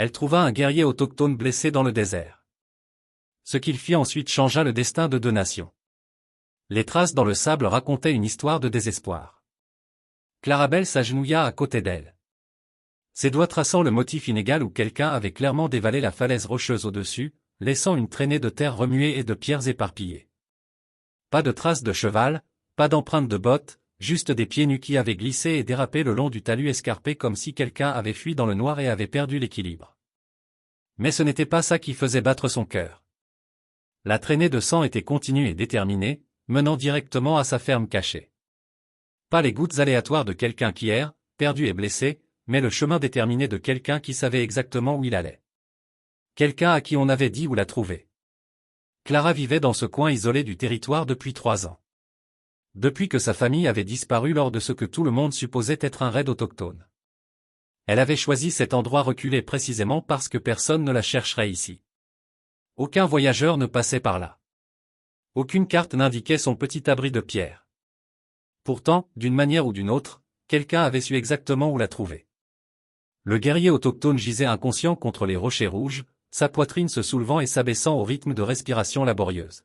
Elle trouva un guerrier autochtone blessé dans le désert. Ce qu'il fit ensuite changea le destin de 2 nations. Les traces dans le sable racontaient une histoire de désespoir. Clarabelle s'agenouilla à côté d'elle. Ses doigts traçant le motif inégal où quelqu'un avait clairement dévalé la falaise rocheuse au-dessus, laissant une traînée de terre remuée et de pierres éparpillées. Pas de traces de cheval, pas d'empreintes de bottes, juste des pieds nus qui avaient glissé et dérapé le long du talus escarpé comme si quelqu'un avait fui dans le noir et avait perdu l'équilibre. Mais ce n'était pas ça qui faisait battre son cœur. La traînée de sang était continue et déterminée, menant directement à sa ferme cachée. Pas les gouttes aléatoires de quelqu'un qui erre, perdu et blessé, mais le chemin déterminé de quelqu'un qui savait exactement où il allait. Quelqu'un à qui on avait dit où la trouver. Clara vivait dans ce coin isolé du territoire depuis 3 ans. Depuis que sa famille avait disparu lors de ce que tout le monde supposait être un raid autochtone. Elle avait choisi cet endroit reculé précisément parce que personne ne la chercherait ici. Aucun voyageur ne passait par là. Aucune carte n'indiquait son petit abri de pierre. Pourtant, d'une manière ou d'une autre, quelqu'un avait su exactement où la trouver. Le guerrier autochtone gisait inconscient contre les rochers rouges, sa poitrine se soulevant et s'abaissant au rythme de respiration laborieuse.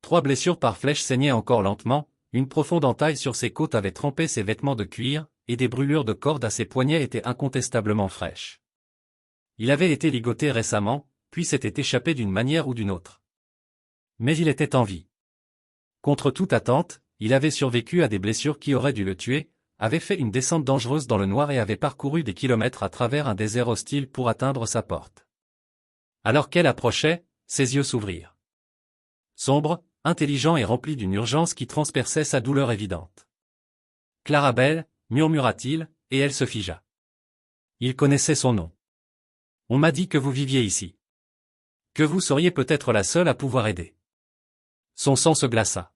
3 blessures par flèche saignaient encore lentement, une profonde entaille sur ses côtes avait trempé ses vêtements de cuir, et des brûlures de corde à ses poignets étaient incontestablement fraîches. Il avait été ligoté récemment, puis s'était échappé d'une manière ou d'une autre. Mais il était en vie. Contre toute attente, il avait survécu à des blessures qui auraient dû le tuer, avait fait une descente dangereuse dans le noir et avait parcouru des kilomètres à travers un désert hostile pour atteindre sa porte. Alors qu'elle approchait, ses yeux s'ouvrirent. Sombre, intelligent et rempli d'une urgence qui transperçait sa douleur évidente. « Clarabelle » murmura-t-il, et elle se figea. Il connaissait son nom. « On m'a dit que vous viviez ici. Que vous seriez peut-être la seule à pouvoir aider. » Son sang se glaça.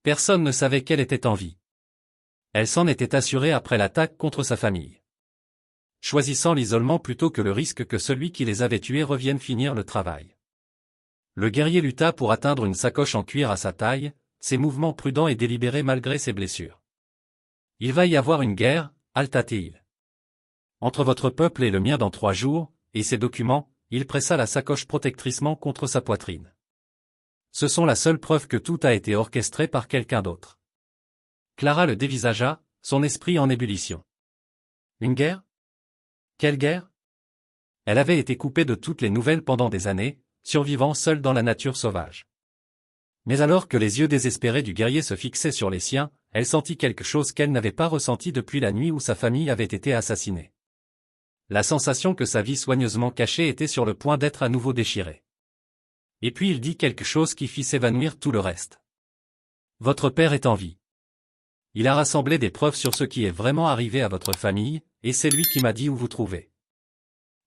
Personne ne savait qu'elle était en vie. Elle s'en était assurée après l'attaque contre sa famille. Choisissant l'isolement plutôt que le risque que celui qui les avait tués revienne finir le travail. Le guerrier lutta pour atteindre une sacoche en cuir à sa taille, ses mouvements prudents et délibérés malgré ses blessures. « Il va y avoir une guerre, halta-t-il. Entre votre peuple et le mien dans 3 jours, et ses documents, il pressa la sacoche protectricement contre sa poitrine. Ce sont la seule preuve que tout a été orchestré par quelqu'un d'autre. Clara le dévisagea, son esprit en ébullition. Une guerre? Quelle guerre? Elle avait été coupée de toutes les nouvelles pendant des années, survivant seule dans la nature sauvage. Mais alors que les yeux désespérés du guerrier se fixaient sur les siens, elle sentit quelque chose qu'elle n'avait pas ressenti depuis la nuit où sa famille avait été assassinée. La sensation que sa vie soigneusement cachée était sur le point d'être à nouveau déchirée. Et puis il dit quelque chose qui fit s'évanouir tout le reste. Votre père est en vie. Il a rassemblé des preuves sur ce qui est vraiment arrivé à votre famille, et c'est lui qui m'a dit où vous trouvez.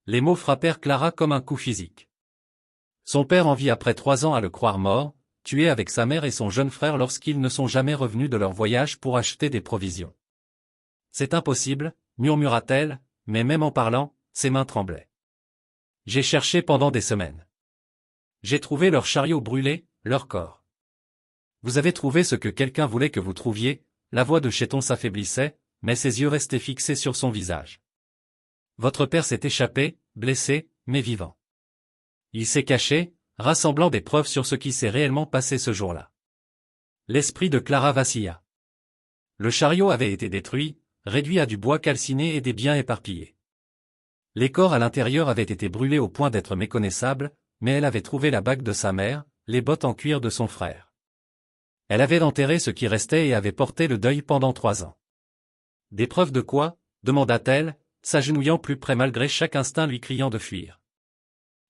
Les mots frappèrent Clara comme un coup physique. Son père en vit après 3 ans à le croire mort, tué avec sa mère et son jeune frère lorsqu'ils ne sont jamais revenus de leur voyage pour acheter des provisions. C'est impossible, murmura-t-elle, mais même en parlant, ses mains tremblaient. J'ai cherché pendant des semaines. J'ai trouvé leur chariot brûlé, leur corps. Vous avez trouvé ce que quelqu'un voulait que vous trouviez, la voix de Chéton s'affaiblissait, mais ses yeux restaient fixés sur son visage. Votre père s'est échappé, blessé, mais vivant. Il s'est caché, rassemblant des preuves sur ce qui s'est réellement passé ce jour-là. L'esprit de Clara vacilla. Le chariot avait été détruit, réduit à du bois calciné et des biens éparpillés. Les corps à l'intérieur avaient été brûlés au point d'être méconnaissables, mais elle avait trouvé la bague de sa mère, les bottes en cuir de son frère. Elle avait enterré ce qui restait et avait porté le deuil pendant 3 ans. Des preuves de quoi? Demanda-t-elle, s'agenouillant plus près malgré chaque instinct lui criant de fuir.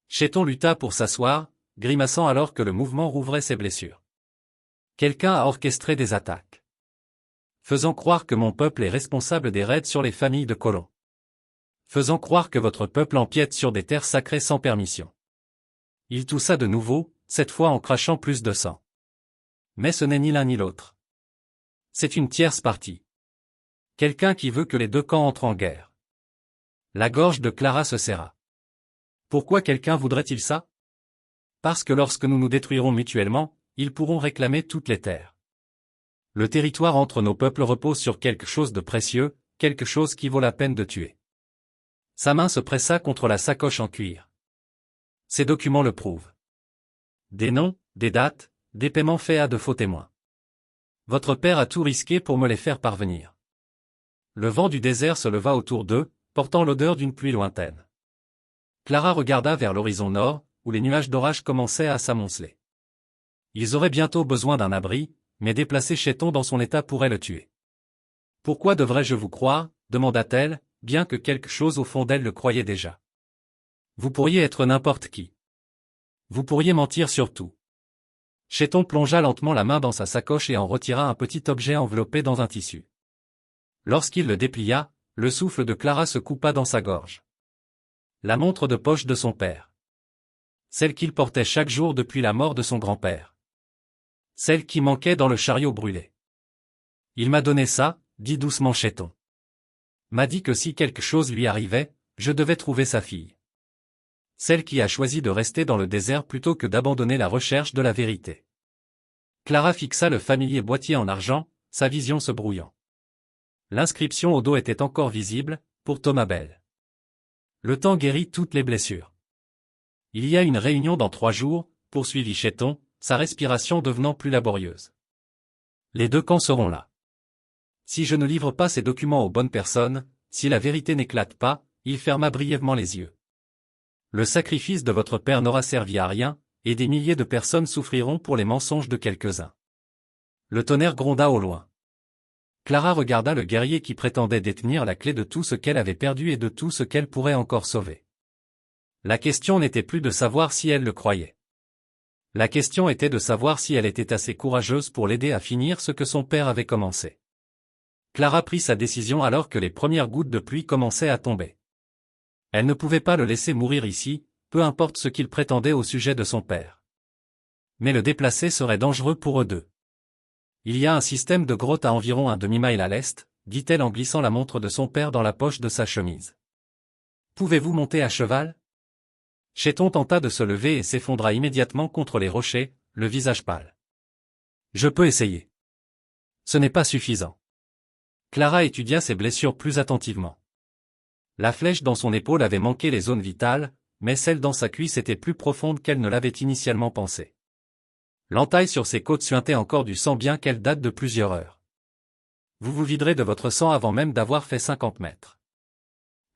Chéton lutta pour s'asseoir, grimaçant alors que le mouvement rouvrait ses blessures. Quelqu'un a orchestré des attaques. Faisant croire que mon peuple est responsable des raids sur les familles de colons. Faisant croire que votre peuple empiète sur des terres sacrées sans permission. Il toussa de nouveau, cette fois en crachant plus de sang. Mais ce n'est ni l'un ni l'autre. C'est une tierce partie. Quelqu'un qui veut que les 2 camps entrent en guerre. La gorge de Clara se serra. Pourquoi quelqu'un voudrait-il ça? Parce que lorsque nous nous détruirons mutuellement, ils pourront réclamer toutes les terres. Le territoire entre nos peuples repose sur quelque chose de précieux, quelque chose qui vaut la peine de tuer. Sa main se pressa contre la sacoche en cuir. Ces documents le prouvent. Des noms, des dates, des paiements faits à de faux témoins. Votre père a tout risqué pour me les faire parvenir. Le vent du désert se leva autour d'eux, portant l'odeur d'une pluie lointaine. Clara regarda vers l'horizon nord, où les nuages d'orage commençaient à s'amonceler. Ils auraient bientôt besoin d'un abri, mais déplacer Chéton dans son état pourrait le tuer. Pourquoi devrais-je vous croire, demanda-t-elle, bien que quelque chose au fond d'elle le croyait déjà. Vous pourriez être n'importe qui. Vous pourriez mentir sur tout. Chéton plongea lentement la main dans sa sacoche et en retira un petit objet enveloppé dans un tissu. Lorsqu'il le déplia, le souffle de Clara se coupa dans sa gorge. La montre de poche de son père. Celle qu'il portait chaque jour depuis la mort de son grand-père. Celle qui manquait dans le chariot brûlé. Il m'a donné ça, dit doucement Chéton. M'a dit que si quelque chose lui arrivait, je devais trouver sa fille. Celle qui a choisi de rester dans le désert plutôt que d'abandonner la recherche de la vérité. Clara fixa le familier boîtier en argent, sa vision se brouillant. L'inscription au dos était encore visible, pour Thomas Bell. Le temps guérit toutes les blessures. Il y a une réunion dans 3 jours, poursuivit Chéton, sa respiration devenant plus laborieuse. Les 2 camps seront là. Si je ne livre pas ces documents aux bonnes personnes, si la vérité n'éclate pas, il ferma brièvement les yeux. Le sacrifice de votre père n'aura servi à rien, et des milliers de personnes souffriront pour les mensonges de quelques-uns. Le tonnerre gronda au loin. Clara regarda le guerrier qui prétendait détenir la clé de tout ce qu'elle avait perdu et de tout ce qu'elle pourrait encore sauver. La question n'était plus de savoir si elle le croyait. La question était de savoir si elle était assez courageuse pour l'aider à finir ce que son père avait commencé. Clara prit sa décision alors que les premières gouttes de pluie commençaient à tomber. Elle ne pouvait pas le laisser mourir ici, peu importe ce qu'il prétendait au sujet de son père. Mais le déplacer serait dangereux pour eux deux. Il y a un système de grotte à environ un demi-mile à l'est, dit-elle en glissant la montre de son père dans la poche de sa chemise. Pouvez-vous monter à cheval? Chéton tenta de se lever et s'effondra immédiatement contre les rochers, le visage pâle. Je peux essayer. Ce n'est pas suffisant. Clara étudia ses blessures plus attentivement. La flèche dans son épaule avait manqué les zones vitales, mais celle dans sa cuisse était plus profonde qu'elle ne l'avait initialement pensé. L'entaille sur ses côtes suintait encore du sang bien qu'elle date de plusieurs heures. Vous vous viderez de votre sang avant même d'avoir fait 50 mètres.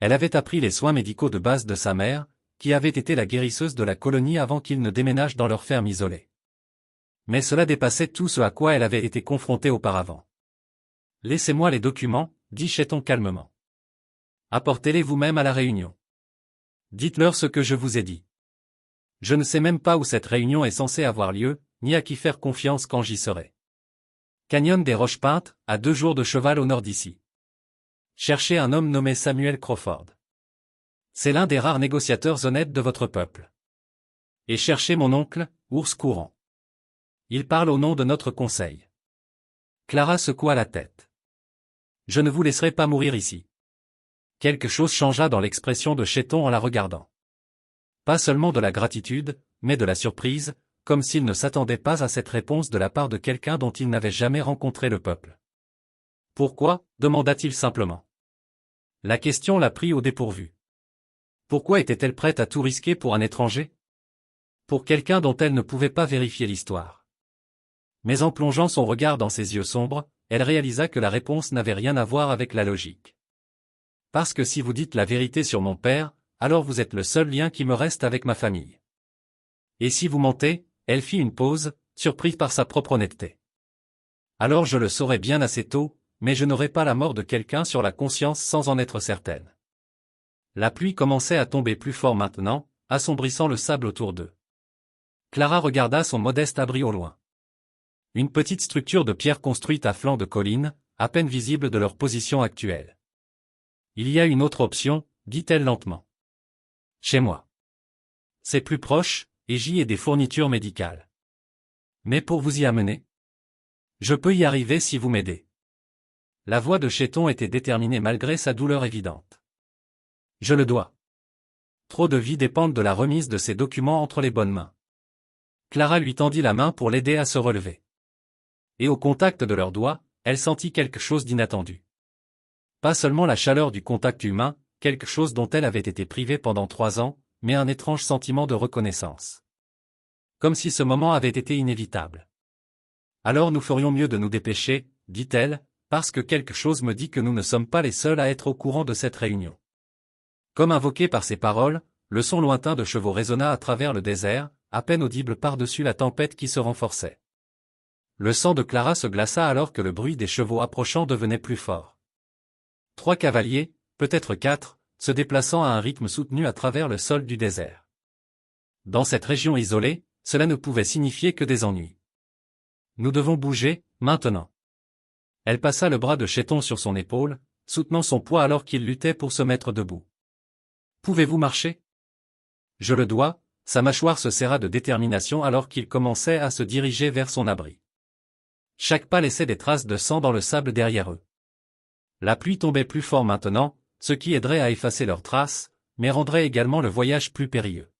Elle avait appris les soins médicaux de base de sa mère, qui avait été la guérisseuse de la colonie avant qu'ils ne déménagent dans leur ferme isolée. Mais cela dépassait tout ce à quoi elle avait été confrontée auparavant. Laissez-moi les documents, dit Chéton calmement. Apportez-les vous-même à la réunion. Dites-leur ce que je vous ai dit. Je ne sais même pas où cette réunion est censée avoir lieu, ni à qui faire confiance quand j'y serai. Canyon des Roches Peintes, à 2 jours de cheval au nord d'ici. Cherchez un homme nommé Samuel Crawford. C'est l'un des rares négociateurs honnêtes de votre peuple. Et cherchez mon oncle, Ours Courant. Il parle au nom de notre conseil. Clara secoua la tête. Je ne vous laisserai pas mourir ici. Quelque chose changea dans l'expression de Chéton en la regardant. Pas seulement de la gratitude, mais de la surprise, comme s'il ne s'attendait pas à cette réponse de la part de quelqu'un dont il n'avait jamais rencontré le peuple. Pourquoi, demanda-t-il simplement. La question la prit au dépourvu. Pourquoi était-elle prête à tout risquer pour un étranger? Pour quelqu'un dont elle ne pouvait pas vérifier l'histoire. Mais en plongeant son regard dans ses yeux sombres, elle réalisa que la réponse n'avait rien à voir avec la logique. Parce que si vous dites la vérité sur mon père, alors vous êtes le seul lien qui me reste avec ma famille. Et si vous mentez, elle fit une pause, surprise par sa propre honnêteté. Alors je le saurai bien assez tôt, mais je n'aurai pas la mort de quelqu'un sur la conscience sans en être certaine. La pluie commençait à tomber plus fort maintenant, assombrissant le sable autour d'eux. Clara regarda son modeste abri au loin. Une petite structure de pierre construite à flanc de colline, à peine visible de leur position actuelle. Il y a une autre option, dit-elle lentement. Chez moi. C'est plus proche, et j'y ai des fournitures médicales. Mais pour vous y amener? Je peux y arriver si vous m'aidez. La voix de Chéton était déterminée malgré sa douleur évidente. Je le dois. Trop de vies dépendent de la remise de ces documents entre les bonnes mains. Clara lui tendit la main pour l'aider à se relever. Et au contact de leurs doigts, elle sentit quelque chose d'inattendu. Pas seulement la chaleur du contact humain, quelque chose dont elle avait été privée pendant 3 ans, mais un étrange sentiment de reconnaissance. Comme si ce moment avait été inévitable. Alors nous ferions mieux de nous dépêcher, dit-elle, parce que quelque chose me dit que nous ne sommes pas les seuls à être au courant de cette réunion. Comme invoqué par ces paroles, le son lointain de chevaux résonna à travers le désert, à peine audible par-dessus la tempête qui se renforçait. Le sang de Clara se glaça alors que le bruit des chevaux approchant devenait plus fort. 3 cavaliers, peut-être 4, se déplaçant à un rythme soutenu à travers le sol du désert. Dans cette région isolée, cela ne pouvait signifier que des ennuis. Nous devons bouger, maintenant. Elle passa le bras de Chéton sur son épaule, soutenant son poids alors qu'il luttait pour se mettre debout. Pouvez-vous marcher? Je le dois, sa mâchoire se serra de détermination alors qu'il commençait à se diriger vers son abri. Chaque pas laissait des traces de sang dans le sable derrière eux. La pluie tombait plus fort maintenant, ce qui aiderait à effacer leurs traces, mais rendrait également le voyage plus périlleux.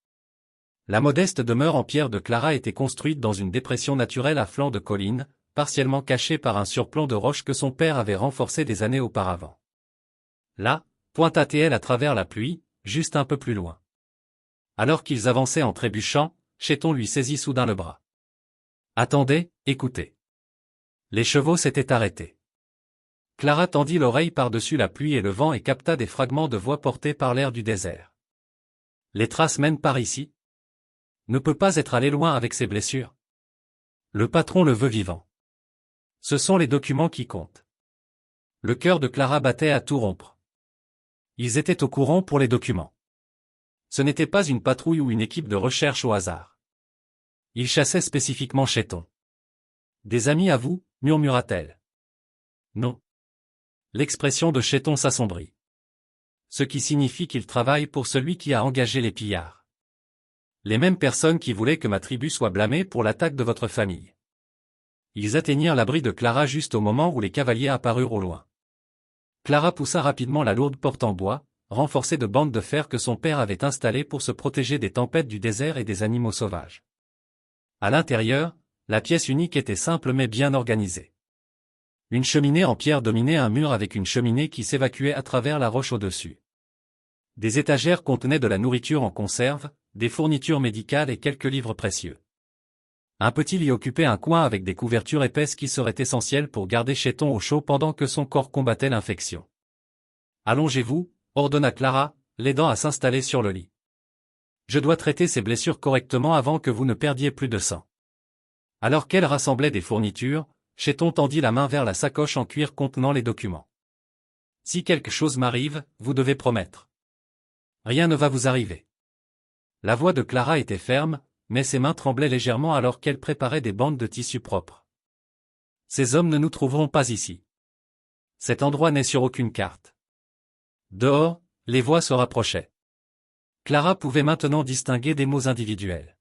La modeste demeure en pierre de Clara était construite dans une dépression naturelle à flanc de colline, partiellement cachée par un surplomb de roches que son père avait renforcé des années auparavant. Là, pointa-t-elle à travers la pluie, juste un peu plus loin. Alors qu'ils avançaient en trébuchant, Chéton lui saisit soudain le bras. Attendez, écoutez. Les chevaux s'étaient arrêtés. Clara tendit l'oreille par-dessus la pluie et le vent et capta des fragments de voix portés par l'air du désert. Les traces mènent par ici. Ne peut pas être allé loin avec ses blessures. Le patron le veut vivant. Ce sont les documents qui comptent. Le cœur de Clara battait à tout rompre. Ils étaient au courant pour les documents. Ce n'était pas une patrouille ou une équipe de recherche au hasard. Ils chassaient spécifiquement Chéton. Des amis à vous, murmura-t-elle. Non. L'expression de Chéton s'assombrit. Ce qui signifie qu'il travaille pour celui qui a engagé les pillards. Les mêmes personnes qui voulaient que ma tribu soit blâmée pour l'attaque de votre famille. Ils atteignirent l'abri de Clara juste au moment où les cavaliers apparurent au loin. Clara poussa rapidement la lourde porte en bois, renforcée de bandes de fer que son père avait installées pour se protéger des tempêtes du désert et des animaux sauvages. À l'intérieur, la pièce unique était simple mais bien organisée. Une cheminée en pierre dominait un mur avec une cheminée qui s'évacuait à travers la roche au-dessus. Des étagères contenaient de la nourriture en conserve, des fournitures médicales et quelques livres précieux. Un petit lit occupait un coin avec des couvertures épaisses qui seraient essentielles pour garder Chéton au chaud pendant que son corps combattait l'infection. Allongez-vous, ordonna Clara, l'aidant à s'installer sur le lit. Je dois traiter ces blessures correctement avant que vous ne perdiez plus de sang. Alors qu'elle rassemblait des fournitures, Chéton tendit la main vers la sacoche en cuir contenant les documents. Si quelque chose m'arrive, vous devez promettre. Rien ne va vous arriver. La voix de Clara était ferme, mais ses mains tremblaient légèrement alors qu'elle préparait des bandes de tissu propre. Ces hommes ne nous trouveront pas ici. Cet endroit n'est sur aucune carte. Dehors, les voix se rapprochaient. Clara pouvait maintenant distinguer des mots individuels.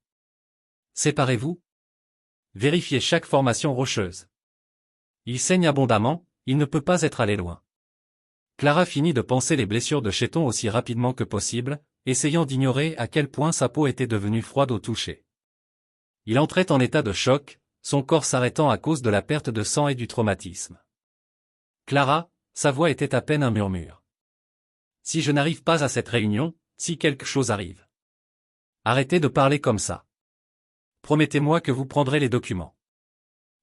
Séparez-vous. Vérifiez chaque formation rocheuse. Il saigne abondamment, il ne peut pas être allé loin. Clara finit de panser les blessures de Chéton aussi rapidement que possible, essayant d'ignorer à quel point sa peau était devenue froide au toucher. Il entrait en état de choc, son corps s'arrêtant à cause de la perte de sang et du traumatisme. Clara, sa voix était à peine un murmure. Si je n'arrive pas à cette réunion, si quelque chose arrive. Arrêtez de parler comme ça. Promettez-moi que vous prendrez les documents.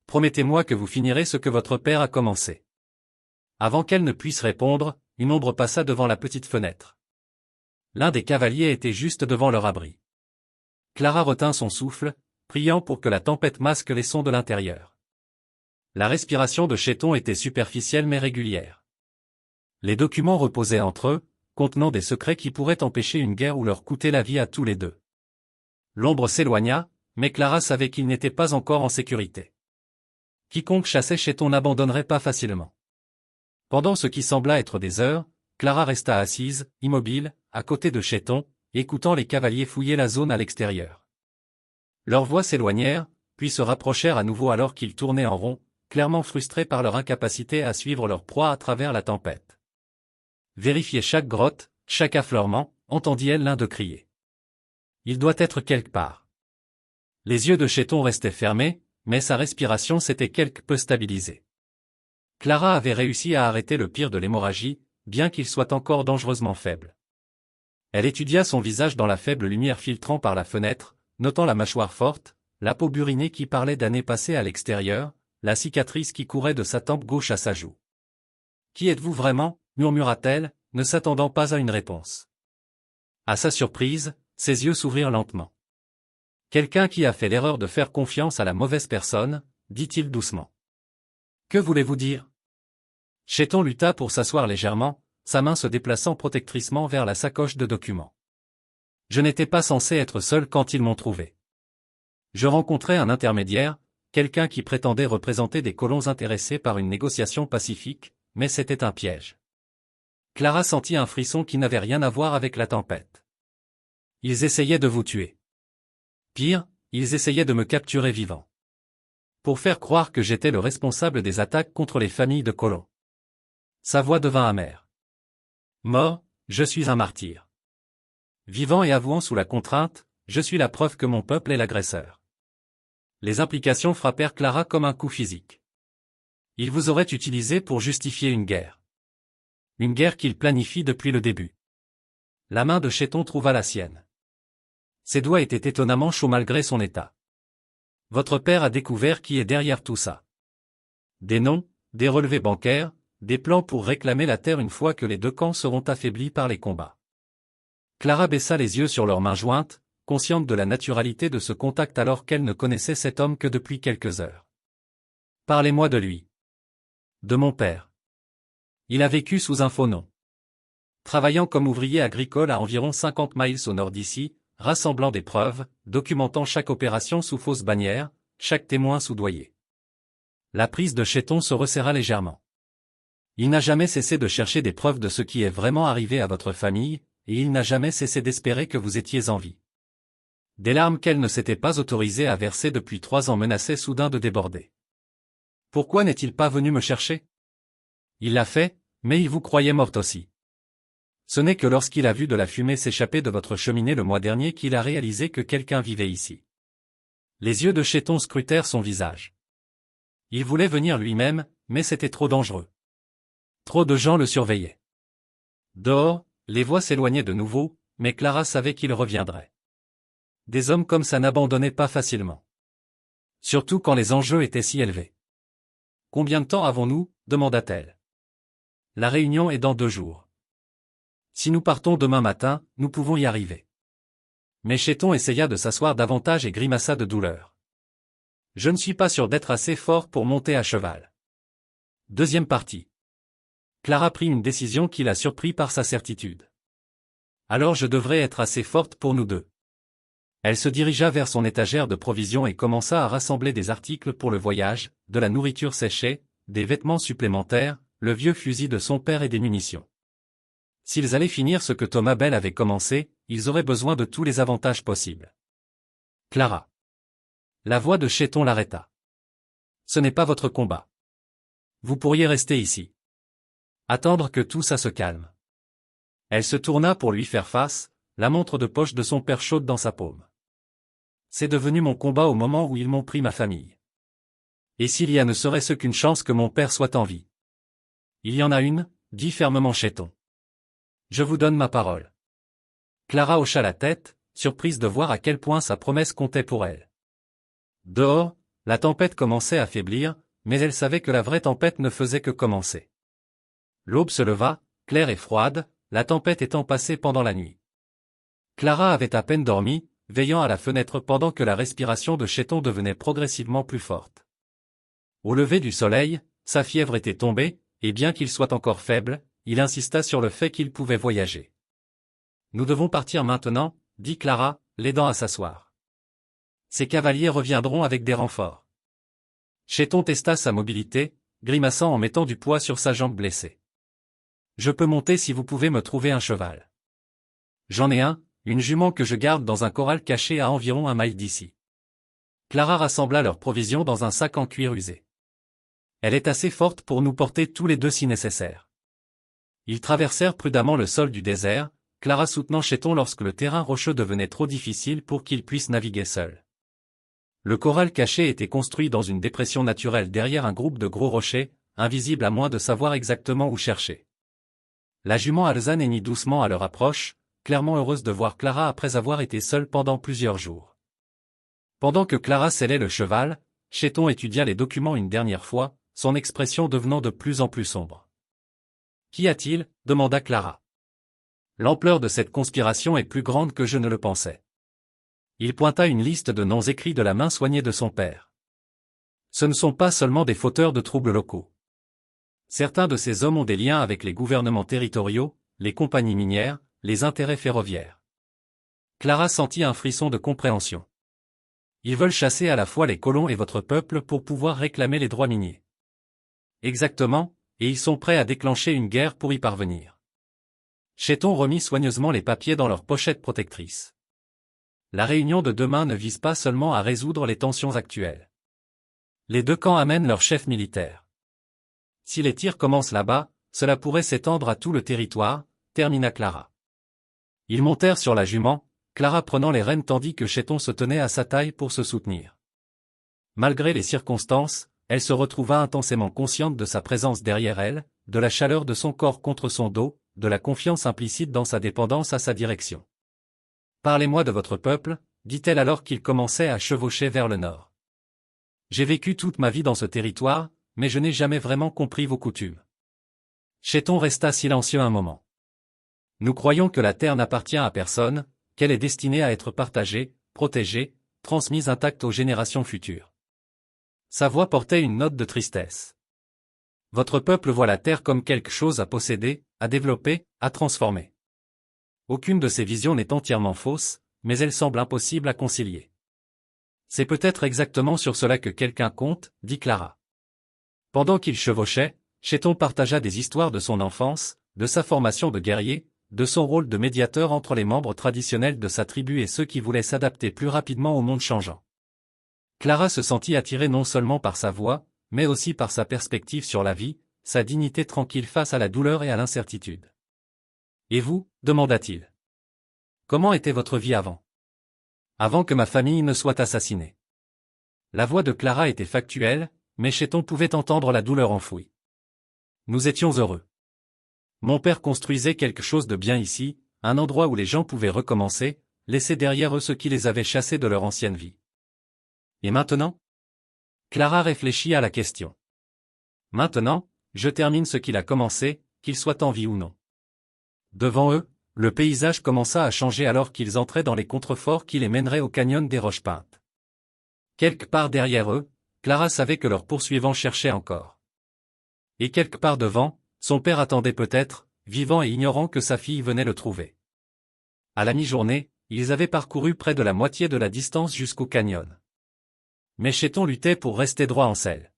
Promettez-moi que vous finirez ce que votre père a commencé. Avant qu'elle ne puisse répondre, une ombre passa devant la petite fenêtre. L'un des cavaliers était juste devant leur abri. Clara retint son souffle, priant pour que la tempête masque les sons de l'intérieur. La respiration de Chéton était superficielle mais régulière. Les documents reposaient entre eux, contenant des secrets qui pourraient empêcher une guerre ou leur coûter la vie à tous les deux. L'ombre s'éloigna, mais Clara savait qu'il n'était pas encore en sécurité. Quiconque chassait Chéton n'abandonnerait pas facilement. Pendant ce qui sembla être des heures, Clara resta assise, immobile, à côté de Chéton, écoutant les cavaliers fouiller la zone à l'extérieur. Leurs voix s'éloignèrent, puis se rapprochèrent à nouveau alors qu'ils tournaient en rond, clairement frustrés par leur incapacité à suivre leur proie à travers la tempête. Vérifiez chaque grotte, chaque affleurement, entendit-elle l'un d'eux crier. Il doit être quelque part. Les yeux de Chéton restaient fermés, mais sa respiration s'était quelque peu stabilisée. Clara avait réussi à arrêter le pire de l'hémorragie, bien qu'il soit encore dangereusement faible. Elle étudia son visage dans la faible lumière filtrant par la fenêtre, notant la mâchoire forte, la peau burinée qui parlait d'années passées à l'extérieur, la cicatrice qui courait de sa tempe gauche à sa joue. « Qui êtes-vous vraiment » murmura-t-elle, ne s'attendant pas à une réponse. À sa surprise, ses yeux s'ouvrirent lentement. « Quelqu'un qui a fait l'erreur de faire confiance à la mauvaise personne, dit-il doucement. « Que voulez-vous dire » Chéton lutta pour s'asseoir légèrement, sa main se déplaçant protectriquement vers la sacoche de documents. « Je n'étais pas censé être seul quand ils m'ont trouvé. Je rencontrai un intermédiaire, quelqu'un qui prétendait représenter des colons intéressés par une négociation pacifique, mais c'était un piège. » Clara sentit un frisson qui n'avait rien à voir avec la tempête. « Ils essayaient de vous tuer. Pire, ils essayaient de me capturer vivant. Pour faire croire que j'étais le responsable des attaques contre les familles de colons. » Sa voix devint amère. « Mort, je suis un martyr. Vivant et avouant sous la contrainte, je suis la preuve que mon peuple est l'agresseur. » Les implications frappèrent Clara comme un coup physique. Il vous aurait utilisé pour justifier une guerre. Une guerre qu'il planifie depuis le début. La main de Chéton trouva la sienne. Ses doigts étaient étonnamment chauds malgré son état. Votre père a découvert qui est derrière tout ça. Des noms, des relevés bancaires, des plans pour réclamer la terre une fois que les deux camps seront affaiblis par les combats. Clara baissa les yeux sur leurs mains jointes, consciente de la naturalité de ce contact alors qu'elle ne connaissait cet homme que depuis quelques heures. Parlez-moi de lui. De mon père. Il a vécu sous un faux nom. Travaillant comme ouvrier agricole à environ 50 miles au nord d'ici, rassemblant des preuves, documentant chaque opération sous fausse bannière, chaque témoin soudoyé. La prise de Chéton se resserra légèrement. Il n'a jamais cessé de chercher des preuves de ce qui est vraiment arrivé à votre famille, et il n'a jamais cessé d'espérer que vous étiez en vie. Des larmes qu'elle ne s'était pas autorisée à verser depuis 3 ans menaçaient soudain de déborder. Pourquoi n'est-il pas venu me chercher? Il l'a fait, mais il vous croyait morte aussi. Ce n'est que lorsqu'il a vu de la fumée s'échapper de votre cheminée le mois dernier qu'il a réalisé que quelqu'un vivait ici. Les yeux de Chéton scrutèrent son visage. Il voulait venir lui-même, mais c'était trop dangereux. Trop de gens le surveillaient. Dehors, les voix s'éloignaient de nouveau, mais Clara savait qu'il reviendrait. Des hommes comme ça n'abandonnaient pas facilement. Surtout quand les enjeux étaient si élevés. « Combien de temps avons-nous » demanda-t-elle. « La réunion est dans 2 jours. Si nous partons demain matin, nous pouvons y arriver. » Mais Chéton essaya de s'asseoir davantage et grimaça de douleur. « Je ne suis pas sûr d'être assez fort pour monter à cheval. » Deuxième partie. Clara prit une décision qui la surprit par sa certitude. « Alors je devrais être assez forte pour nous deux. » Elle se dirigea vers son étagère de provisions et commença à rassembler des articles pour le voyage, de la nourriture séchée, des vêtements supplémentaires, le vieux fusil de son père et des munitions. S'ils allaient finir ce que Thomas Bell avait commencé, ils auraient besoin de tous les avantages possibles. Clara. La voix de Chéton l'arrêta. Ce n'est pas votre combat. Vous pourriez rester ici. Attendre que tout ça se calme. Elle se tourna pour lui faire face, la montre de poche de son père chaude dans sa paume. C'est devenu mon combat au moment où ils m'ont pris ma famille. Et s'il y a ne serait-ce qu'une chance que mon père soit en vie. Il y en a une, dit fermement Chéton. Je vous donne ma parole. Clara hocha la tête, surprise de voir à quel point sa promesse comptait pour elle. Dehors, la tempête commençait à faiblir, mais elle savait que la vraie tempête ne faisait que commencer. L'aube se leva, claire et froide, la tempête étant passée pendant la nuit. Clara avait à peine dormi, veillant à la fenêtre pendant que la respiration de Chéton devenait progressivement plus forte. Au lever du soleil, sa fièvre était tombée, et bien qu'il soit encore faible, il insista sur le fait qu'il pouvait voyager. « Nous devons partir maintenant, » dit Clara, l'aidant à s'asseoir. « Ces cavaliers reviendront avec des renforts. » Chéton testa sa mobilité, grimaçant en mettant du poids sur sa jambe blessée. « Je peux monter si vous pouvez me trouver un cheval. J'en ai un, une jument que je garde dans un corral caché à environ 1 mile d'ici. » Clara rassembla leurs provisions dans un sac en cuir usé. « Elle est assez forte pour nous porter tous les deux si nécessaire. » Ils traversèrent prudemment le sol du désert, Clara soutenant Chéton lorsque le terrain rocheux devenait trop difficile pour qu'il puisse naviguer seul. Le corral caché était construit dans une dépression naturelle derrière un groupe de gros rochers, invisibles à moins de savoir exactement où chercher. La jument alezane hennit doucement à leur approche, clairement heureuse de voir Clara après avoir été seule pendant plusieurs jours. Pendant que Clara sellait le cheval, Chéton étudia les documents une dernière fois, son expression devenant de plus en plus sombre. « Qu'y a-t-il » demanda Clara. « L'ampleur de cette conspiration est plus grande que je ne le pensais. » Il pointa une liste de noms écrits de la main soignée de son père. Ce ne sont pas seulement des fauteurs de troubles locaux. Certains de ces hommes ont des liens avec les gouvernements territoriaux, les compagnies minières, les intérêts ferroviaires. Clara sentit un frisson de compréhension. Ils veulent chasser à la fois les colons et votre peuple pour pouvoir réclamer les droits miniers. Exactement, et ils sont prêts à déclencher une guerre pour y parvenir. Chéton remit soigneusement les papiers dans leur pochette protectrice. La réunion de demain ne vise pas seulement à résoudre les tensions actuelles. Les deux camps amènent leurs chefs militaires. Si les tirs commencent là-bas, cela pourrait s'étendre à tout le territoire, termina Clara. Ils montèrent sur la jument, Clara prenant les rênes tandis que Chéton se tenait à sa taille pour se soutenir. Malgré les circonstances, elle se retrouva intensément consciente de sa présence derrière elle, de la chaleur de son corps contre son dos, de la confiance implicite dans sa dépendance à sa direction. « Parlez-moi de votre peuple » dit-elle alors qu'il commençait à chevaucher vers le nord. « J'ai vécu toute ma vie dans ce territoire, mais je n'ai jamais vraiment compris vos coutumes. » Chéton resta silencieux un moment. « Nous croyons que la terre n'appartient à personne, qu'elle est destinée à être partagée, protégée, transmise intacte aux générations futures. » Sa voix portait une note de tristesse. « Votre peuple voit la terre comme quelque chose à posséder, à développer, à transformer. Aucune de ces visions n'est entièrement fausse, mais elle semble impossible à concilier. » C'est peut-être exactement sur cela que quelqu'un compte, dit Clara. Pendant qu'il chevauchait, Chéton partagea des histoires de son enfance, de sa formation de guerrier, de son rôle de médiateur entre les membres traditionnels de sa tribu et ceux qui voulaient s'adapter plus rapidement au monde changeant. Clara se sentit attirée non seulement par sa voix, mais aussi par sa perspective sur la vie, sa dignité tranquille face à la douleur et à l'incertitude. « Et vous » demanda-t-il. « Comment était votre vie avant ? Avant que ma famille ne soit assassinée. » La voix de Clara était factuelle, mais Chéton pouvait entendre la douleur enfouie. « Nous étions heureux. Mon père construisait quelque chose de bien ici, un endroit où les gens pouvaient recommencer, laisser derrière eux ce qui les avait chassés de leur ancienne vie. Et maintenant ? » Clara réfléchit à la question. « Maintenant, je termine ce qu'il a commencé, qu'il soit en vie ou non. » Devant eux, le paysage commença à changer alors qu'ils entraient dans les contreforts qui les mèneraient au canyon des Roches Peintes. Quelque part derrière eux, Clara savait que leur poursuivant cherchait encore. Et quelque part devant, son père attendait peut-être, vivant et ignorant que sa fille venait le trouver. À la mi-journée, ils avaient parcouru près de la moitié de la distance jusqu'au canyon. Mais Chéton luttait pour rester droit en selle.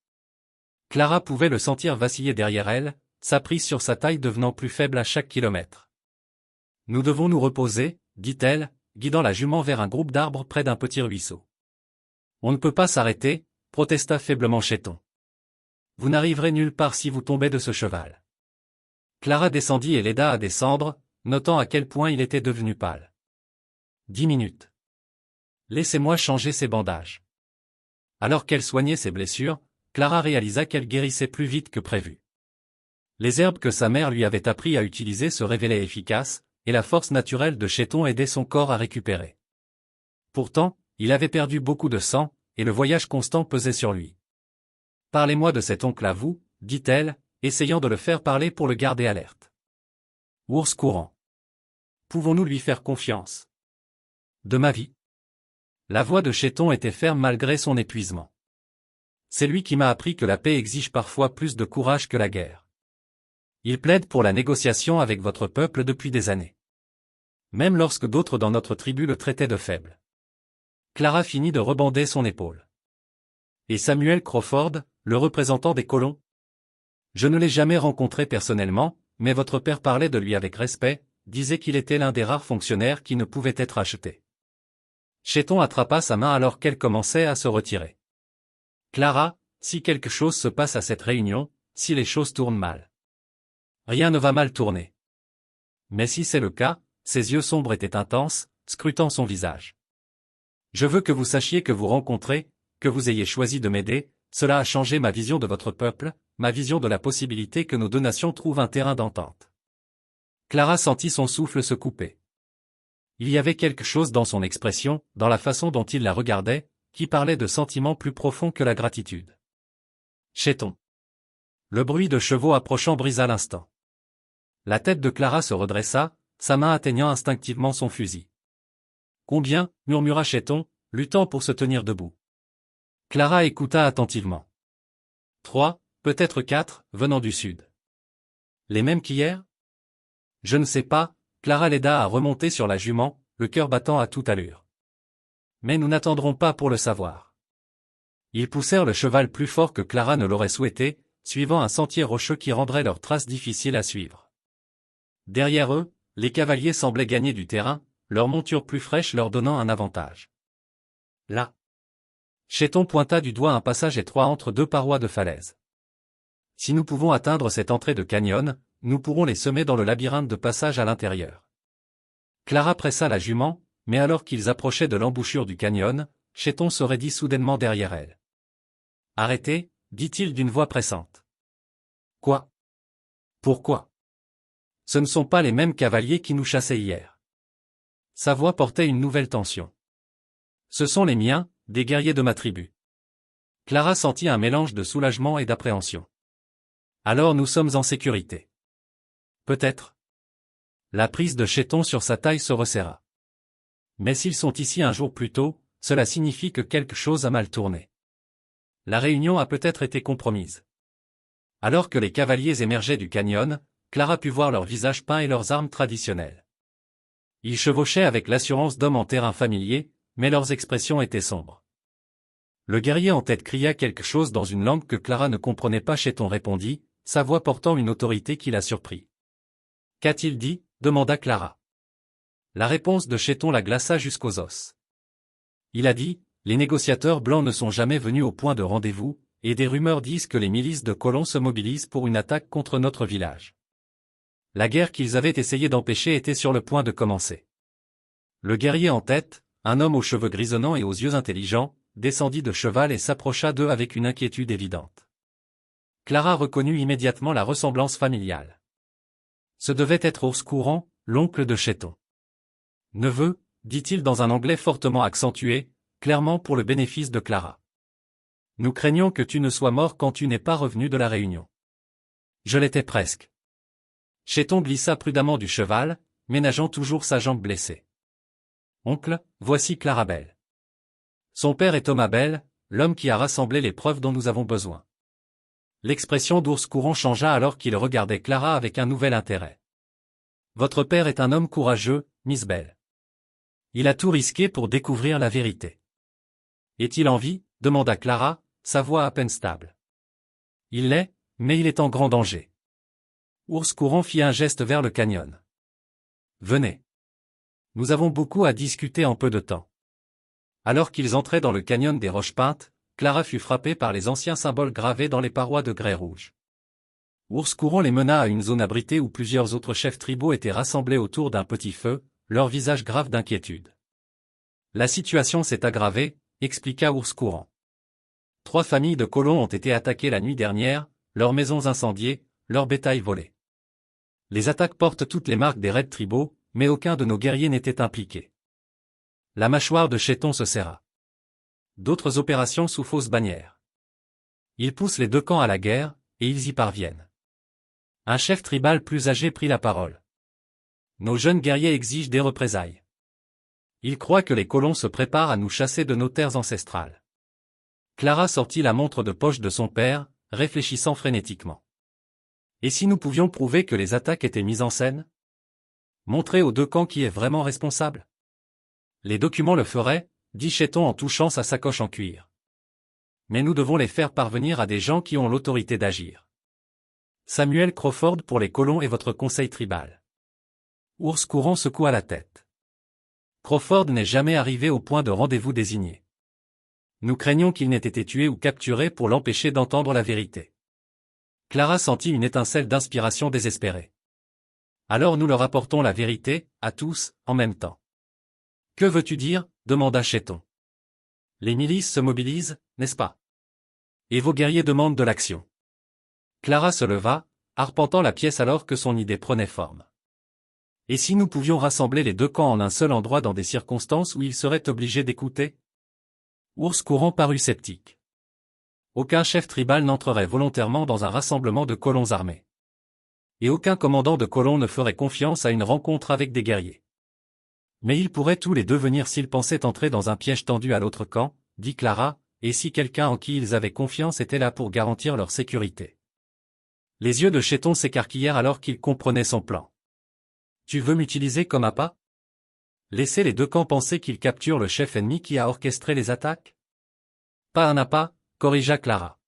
Clara pouvait le sentir vaciller derrière elle, sa prise sur sa taille devenant plus faible à chaque kilomètre. « Nous devons nous reposer, » dit-elle, guidant la jument vers un groupe d'arbres près d'un petit ruisseau. « On ne peut pas s'arrêter, » protesta faiblement Chéton. « Vous n'arriverez nulle part si vous tombez de ce cheval. » Clara descendit et l'aida à descendre, notant à quel point il était devenu pâle. « 10 minutes. Laissez-moi changer ses bandages. » Alors qu'elle soignait ses blessures, Clara réalisa qu'elle guérissait plus vite que prévu. Les herbes que sa mère lui avait appris à utiliser se révélaient efficaces, et la force naturelle de Chéton aidait son corps à récupérer. Pourtant, il avait perdu beaucoup de sang, et le voyage constant pesait sur lui. « Parlez-moi de cet oncle à vous, » dit-elle, essayant de le faire parler pour le garder alerte. « Ours courant. Pouvons-nous lui faire confiance ? De ma vie. » La voix de Chéton était ferme malgré son épuisement. « C'est lui qui m'a appris que la paix exige parfois plus de courage que la guerre. Il plaide pour la négociation avec votre peuple depuis des années. Même lorsque d'autres dans notre tribu le traitaient de faible. » Clara finit de rebander son épaule. « Et Samuel Crawford, le représentant des colons ? Je ne l'ai jamais rencontré personnellement, mais votre père parlait de lui avec respect, disait qu'il était l'un des rares fonctionnaires qui ne pouvait être acheté. » Chéton attrapa sa main alors qu'elle commençait à se retirer. « Clara, si quelque chose se passe à cette réunion, si les choses tournent mal. » « Rien ne va mal tourner. » Mais si c'est le cas, ses yeux sombres étaient intenses, scrutant son visage. « Je veux que vous sachiez que vous rencontrez, que vous ayez choisi de m'aider, cela a changé ma vision de votre peuple, ma vision de la possibilité que nos deux nations trouvent un terrain d'entente. Clara sentit son souffle se couper. Il y avait quelque chose dans son expression, dans la façon dont il la regardait, qui parlait de sentiments plus profonds que la gratitude. Chéton. Le bruit de chevaux approchant brisa l'instant. La tête de Clara se redressa, sa main atteignant instinctivement son fusil. Combien, murmura Chéton, luttant pour se tenir debout. Clara écouta attentivement. 3, peut-être 4, venant du sud. Les mêmes qu'hier? Je ne sais pas, Clara l'aida à remonter sur la jument, le cœur battant à toute allure. Mais nous n'attendrons pas pour le savoir. Ils poussèrent le cheval plus fort que Clara ne l'aurait souhaité, suivant un sentier rocheux qui rendrait leurs traces difficiles à suivre. Derrière eux, les cavaliers semblaient gagner du terrain, leur monture plus fraîche leur donnant un avantage. Là. Chéton pointa du doigt un passage étroit entre deux parois de falaise. Si nous pouvons atteindre cette entrée de canyon, nous pourrons les semer dans le labyrinthe de passages à l'intérieur. Clara pressa la jument, mais alors qu'ils approchaient de l'embouchure du canyon, Chéton se raidit soudainement derrière elle. « Arrêtez » dit-il d'une voix pressante. « Quoi ? Pourquoi ? Ce ne sont pas les mêmes cavaliers qui nous chassaient hier. » Sa voix portait une nouvelle tension. « Ce sont les miens, des guerriers de ma tribu. » Clara sentit un mélange de soulagement et d'appréhension. « Alors nous sommes en sécurité. » Peut-être. La prise de Chéton sur sa taille se resserra. Mais s'ils sont ici un jour plus tôt, cela signifie que quelque chose a mal tourné. La réunion a peut-être été compromise. Alors que les cavaliers émergeaient du canyon, Clara put voir leurs visages peints et leurs armes traditionnelles. Ils chevauchaient avec l'assurance d'hommes en terrain familier, mais leurs expressions étaient sombres. Le guerrier en tête cria quelque chose dans une langue que Clara ne comprenait pas. Chéton répondit, sa voix portant une autorité qui la surprit. « Qu'a-t-il dit » demanda Clara. La réponse de Chéton la glaça jusqu'aux os. Il a dit, les négociateurs blancs ne sont jamais venus au point de rendez-vous, et des rumeurs disent que les milices de colons se mobilisent pour une attaque contre notre village. La guerre qu'ils avaient essayé d'empêcher était sur le point de commencer. Le guerrier en tête, un homme aux cheveux grisonnants et aux yeux intelligents, descendit de cheval et s'approcha d'eux avec une inquiétude évidente. Clara reconnut immédiatement la ressemblance familiale. Ce devait être Ours Courant, l'oncle de Chéton. « Neveu » dit-il dans un anglais fortement accentué, clairement pour le bénéfice de Clara. « Nous craignons que tu ne sois mort quand tu n'es pas revenu de la réunion. » Je l'étais presque. Chéton glissa prudemment du cheval, ménageant toujours sa jambe blessée. « Oncle, voici Clarabelle. Son père est Thomas Bell, l'homme qui a rassemblé les preuves dont nous avons besoin. » L'expression d'Ours Courant changea alors qu'il regardait Clara avec un nouvel intérêt. « Votre père est un homme courageux, Miss Bell. Il a tout risqué pour découvrir la vérité. »« Est-il en vie » demanda Clara, sa voix à peine stable. « Il l'est, mais il est en grand danger. » Ours Courant fit un geste vers le canyon. « Venez. Nous avons beaucoup à discuter en peu de temps. » Alors qu'ils entraient dans le canyon des Roches Peintes, Clara fut frappée par les anciens symboles gravés dans les parois de grès rouge. Ours Courant les mena à une zone abritée où plusieurs autres chefs tribaux étaient rassemblés autour d'un petit feu, leurs visages graves d'inquiétude. « La situation s'est aggravée » expliqua Ours Courant. 3 familles de colons ont été attaquées la nuit dernière, leurs maisons incendiées, leur bétail volé. Les attaques portent toutes les marques des raids tribaux, mais aucun de nos guerriers n'était impliqué. La mâchoire de Chéton se serra. D'autres opérations sous fausse bannière. Ils poussent les deux camps à la guerre, et ils y parviennent. Un chef tribal plus âgé prit la parole. Nos jeunes guerriers exigent des représailles. Ils croient que les colons se préparent à nous chasser de nos terres ancestrales. Clara sortit la montre de poche de son père, réfléchissant frénétiquement. Et si nous pouvions prouver que les attaques étaient mises en scène? Montrer aux deux camps qui est vraiment responsable? Les documents le feraient, dit Chéton en touchant sa sacoche en cuir. Mais nous devons les faire parvenir à des gens qui ont l'autorité d'agir. Samuel Crawford pour les colons et votre conseil tribal. Ours Courant secoua la tête. Crawford n'est jamais arrivé au point de rendez-vous désigné. Nous craignons qu'il n'ait été tué ou capturé pour l'empêcher d'entendre la vérité. Clara sentit une étincelle d'inspiration désespérée. Alors nous leur apportons la vérité, à tous, en même temps. Que veux-tu dire? Demanda Chéton. Les milices se mobilisent, n'est-ce pas? Et vos guerriers demandent de l'action. Clara se leva, arpentant la pièce alors que son idée prenait forme. Et si nous pouvions rassembler les deux camps en un seul endroit dans des circonstances où ils seraient obligés d'écouter? Ours Courant parut sceptique. Aucun chef tribal n'entrerait volontairement dans un rassemblement de colons armés. Et aucun commandant de colons ne ferait confiance à une rencontre avec des guerriers. Mais ils pourraient tous les deux venir s'ils pensaient entrer dans un piège tendu à l'autre camp, dit Clara, et si quelqu'un en qui ils avaient confiance était là pour garantir leur sécurité. Les yeux de Chéton s'écarquillèrent alors qu'il comprenait son plan. Tu veux m'utiliser comme appât? Laisser les deux camps penser qu'ils capturent le chef ennemi qui a orchestré les attaques? Pas un appât, corrigea Clara.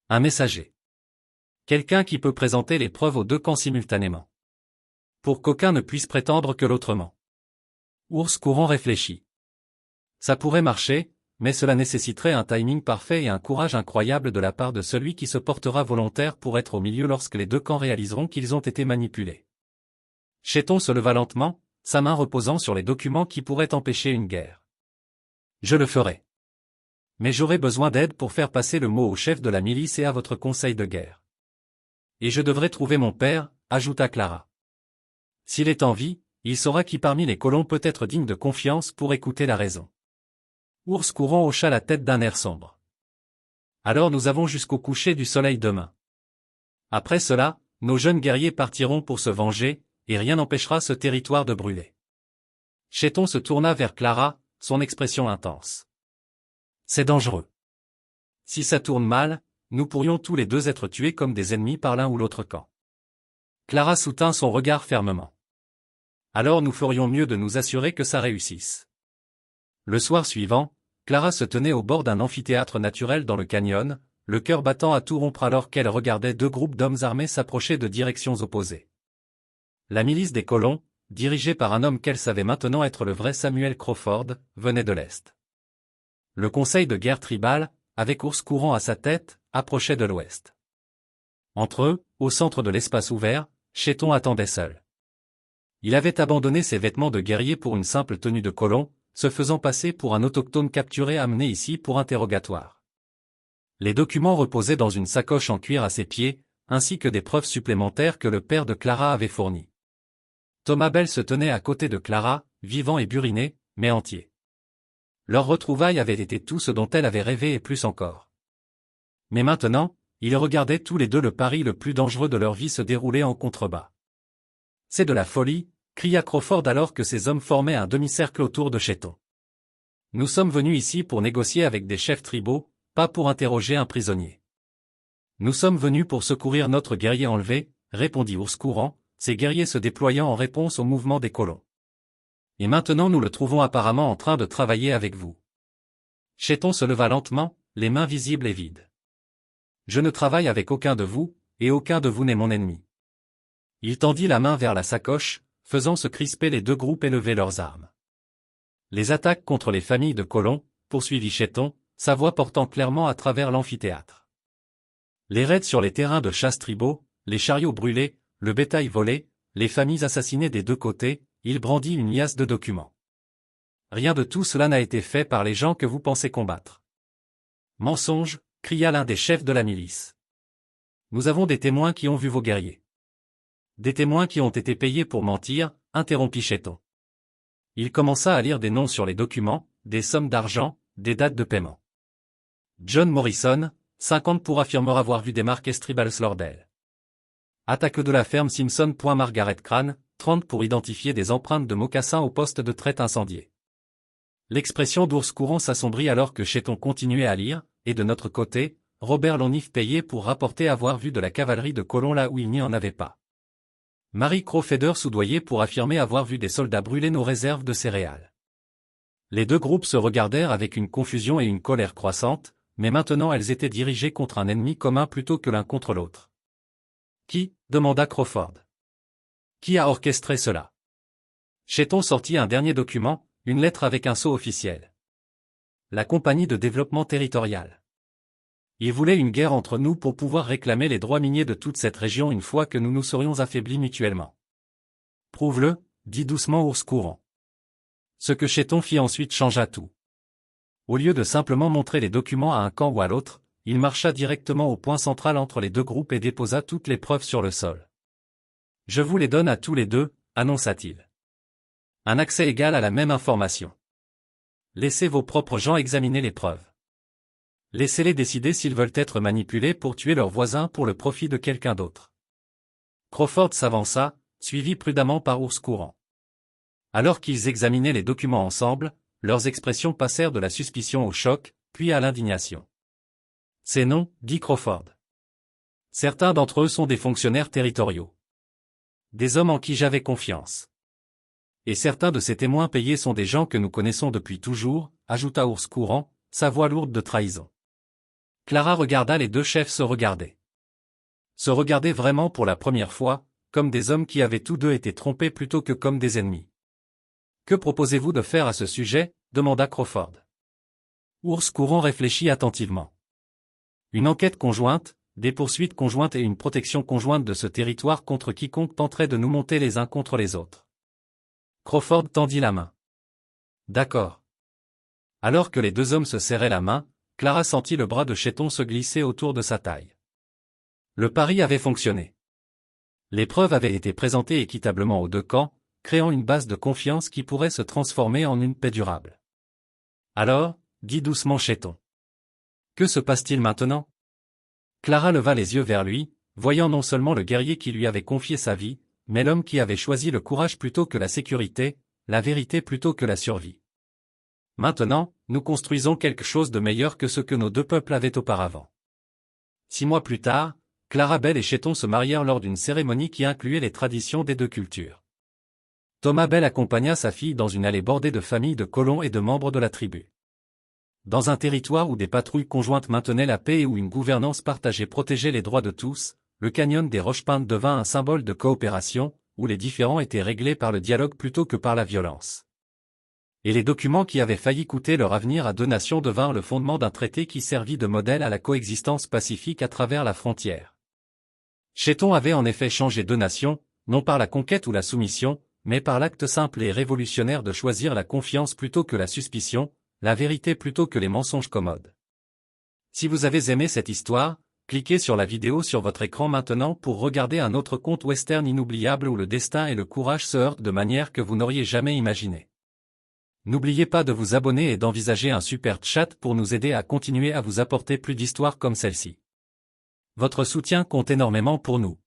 Un messager. Quelqu'un qui peut présenter les preuves aux deux camps simultanément. Pour qu'aucun ne puisse prétendre que l'autrement. Ours Courant réfléchit. Ça pourrait marcher, mais cela nécessiterait un timing parfait et un courage incroyable de la part de celui qui se portera volontaire pour être au milieu lorsque les deux camps réaliseront qu'ils ont été manipulés. Chéton se leva lentement, sa main reposant sur les documents qui pourraient empêcher une guerre. Je le ferai. Mais j'aurai besoin d'aide pour faire passer le mot au chef de la milice et à votre conseil de guerre. Et je devrais trouver mon père, ajouta Clara. S'il est en vie, il saura qui parmi les colons peut être digne de confiance pour écouter la raison. Ours Courant hocha la tête d'un air sombre. Alors nous avons jusqu'au coucher du soleil demain. Après cela, nos jeunes guerriers partiront pour se venger, et rien n'empêchera ce territoire de brûler. Chéton se tourna vers Clara, son expression intense. C'est dangereux. Si ça tourne mal, nous pourrions tous les deux être tués comme des ennemis par l'un ou l'autre camp. Clara soutint son regard fermement. Alors nous ferions mieux de nous assurer que ça réussisse. Le soir suivant, Clara se tenait au bord d'un amphithéâtre naturel dans le canyon, le cœur battant à tout rompre alors qu'elle regardait deux groupes d'hommes armés s'approcher de directions opposées. La milice des colons, dirigée par un homme qu'elle savait maintenant être le vrai Samuel Crawford, venait de l'Est. Le conseil de guerre tribal, avec Ours Courant à sa tête, approchait de l'Ouest. Entre eux, au centre de l'espace ouvert, Chéton attendait seul. Il avait abandonné ses vêtements de guerrier pour une simple tenue de colon, se faisant passer pour un autochtone capturé amené ici pour interrogatoire. Les documents reposaient dans une sacoche en cuir à ses pieds, ainsi que des preuves supplémentaires que le père de Clara avait fournies. Thomas Bell se tenait à côté de Clara, vivant et buriné, mais entier. Leur retrouvaille avait été tout ce dont elle avait rêvé et plus encore. Mais maintenant, ils regardaient tous les deux le pari le plus dangereux de leur vie se dérouler en contrebas. C'est de la folie, cria Crawford alors que ses hommes formaient un demi-cercle autour de Chéton. Nous sommes venus ici pour négocier avec des chefs tribaux, pas pour interroger un prisonnier. Nous sommes venus pour secourir notre guerrier enlevé, répondit Ours Courant, ces guerriers se déployant en réponse au mouvement des colons. Et maintenant nous le trouvons apparemment en train de travailler avec vous. Chéton se leva lentement, les mains visibles et vides. Je ne travaille avec aucun de vous, et aucun de vous n'est mon ennemi. Il tendit la main vers la sacoche, faisant se crisper les deux groupes et lever leurs armes. Les attaques contre les familles de colons, poursuivit Chéton, sa voix portant clairement à travers l'amphithéâtre. Les raids sur les terrains de chasse tribaux, les chariots brûlés, le bétail volé, les familles assassinées des deux côtés, il brandit une liasse de documents. Rien de tout cela n'a été fait par les gens que vous pensez combattre. Mensonge, cria l'un des chefs de la milice. Nous avons des témoins qui ont vu vos guerriers. Des témoins qui ont été payés pour mentir, interrompit Chéton. Il commença à lire des noms sur les documents, des sommes d'argent, des dates de paiement. John Morrison, 50 pour affirmer avoir vu des marques Estribals Lordel. Attaque de la ferme Simpson. Margaret Crane, 30 pour identifier des empreintes de mocassins au poste de traite incendié. L'expression d'Ours Courant s'assombrit alors que Chéton continuait à lire, et de notre côté, Robert Lonif payé pour rapporter avoir vu de la cavalerie de colons là où il n'y en avait pas. Marie Crawfeder soudoyée pour affirmer avoir vu des soldats brûler nos réserves de céréales. Les deux groupes se regardèrent avec une confusion et une colère croissante, mais maintenant elles étaient dirigées contre un ennemi commun plutôt que l'un contre l'autre. Qui? Demanda Crawford. Qui a orchestré cela? Chéton sortit un dernier document, une lettre avec un sceau officiel. La compagnie de développement territorial. Il voulait une guerre entre nous pour pouvoir réclamer les droits miniers de toute cette région une fois que nous nous serions affaiblis mutuellement. Prouve-le, dit doucement Ours Courant. Ce que Chéton fit ensuite changea tout. Au lieu de simplement montrer les documents à un camp ou à l'autre, il marcha directement au point central entre les deux groupes et déposa toutes les preuves sur le sol. Je vous les donne à tous les deux, annonça-t-il. Un accès égal à la même information. Laissez vos propres gens examiner les preuves. Laissez-les décider s'ils veulent être manipulés pour tuer leurs voisins pour le profit de quelqu'un d'autre. Crawford s'avança, suivi prudemment par Ours Courant. Alors qu'ils examinaient les documents ensemble, leurs expressions passèrent de la suspicion au choc, puis à l'indignation. C'est non, dit Crawford. Certains d'entre eux sont des fonctionnaires territoriaux. Des hommes en qui j'avais confiance. Et certains de ces témoins payés sont des gens que nous connaissons depuis toujours, ajouta Ours Courant, sa voix lourde de trahison. Clara regarda les deux chefs se regarder. Se regarder vraiment pour la première fois, comme des hommes qui avaient tous deux été trompés plutôt que comme des ennemis. Que proposez-vous de faire à ce sujet, demanda Crawford. Ours Courant réfléchit attentivement. Une enquête conjointe, des poursuites conjointes et une protection conjointe de ce territoire contre quiconque tenterait de nous monter les uns contre les autres. Crawford tendit la main. D'accord. Alors que les deux hommes se serraient la main, Clara sentit le bras de Chéton se glisser autour de sa taille. Le pari avait fonctionné. Les preuves avaient été présentées équitablement aux deux camps, créant une base de confiance qui pourrait se transformer en une paix durable. Alors, dit doucement Chéton. Que se passe-t-il maintenant? Clara leva les yeux vers lui, voyant non seulement le guerrier qui lui avait confié sa vie, mais l'homme qui avait choisi le courage plutôt que la sécurité, la vérité plutôt que la survie. Maintenant, nous construisons quelque chose de meilleur que ce que nos deux peuples avaient auparavant. 6 mois plus tard, Clarabelle et Chéton se marièrent lors d'une cérémonie qui incluait les traditions des deux cultures. Thomas Bell accompagna sa fille dans une allée bordée de familles de colons et de membres de la tribu. Dans un territoire où des patrouilles conjointes maintenaient la paix et où une gouvernance partagée protégeait les droits de tous, le canyon des Roches-Peintes devint un symbole de coopération, où les différends étaient réglés par le dialogue plutôt que par la violence. Et les documents qui avaient failli coûter leur avenir à deux nations devinrent le fondement d'un traité qui servit de modèle à la coexistence pacifique à travers la frontière. Chéton avait en effet changé deux nations, non par la conquête ou la soumission, mais par l'acte simple et révolutionnaire de choisir la confiance plutôt que la suspicion, la vérité plutôt que les mensonges commodes. Si vous avez aimé cette histoire, cliquez sur la vidéo sur votre écran maintenant pour regarder un autre conte western inoubliable où le destin et le courage se heurtent de manière que vous n'auriez jamais imaginé. N'oubliez pas de vous abonner et d'envisager un super chat pour nous aider à continuer à vous apporter plus d'histoires comme celle-ci. Votre soutien compte énormément pour nous.